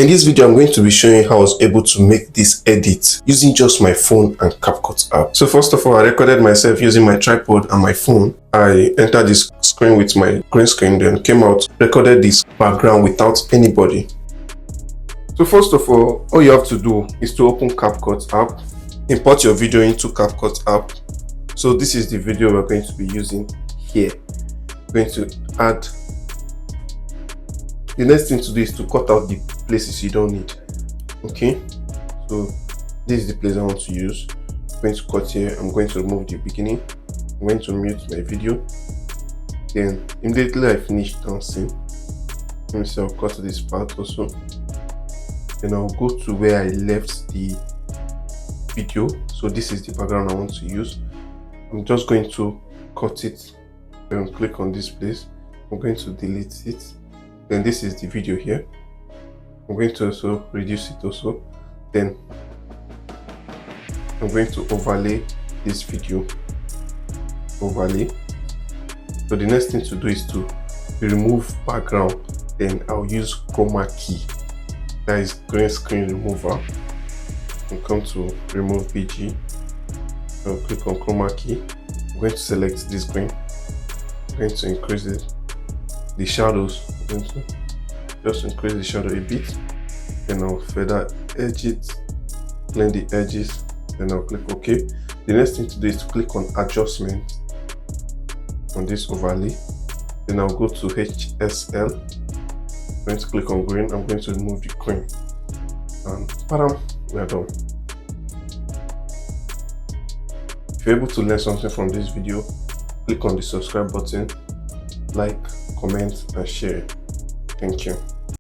In this video, I'm going to be showing how I was able to make this edit using just my phone and CapCut app. So first of all, I recorded myself using my tripod and my phone. I entered this screen with my green screen, then came out, recorded this background without anybody. So first of all you have to do is to open CapCut app, import your video into CapCut app. So this is the video we're going to be using here. We're going to add. The next thing to do is to cut out the places you don't need. Okay, so this is the place I want to use. I'm going to cut here. I'm going to remove the beginning. I'm going to mute my video. Then immediately I finish dancing, let me see, I'll cut this part also. Then I'll go to where I left the video. So this is the background I want to use. I'm just going to cut it and click on this place. I'm going to delete it. Then this is the video here. I'm going to also reduce it also. Then I'm going to overlay this video. Overlay. So the next thing to do is to remove background. Then I'll use chroma key. That is green screen remover. I'll come to remove BG. I'll click on chroma key. I'm going to select this green. I'm going to increase it. The shadows, I'm going to just increase the shadow a bit. Then I'll feather edge it, blend the edges. Then I'll click OK. The next thing to do is to click on adjustment on this overlay. Then I'll go to HSL. I'm going to click on green. I'm going to remove the green. And bam, we are done. If you're able to learn something from this video, click on the subscribe button, like, comment and share. Thank you.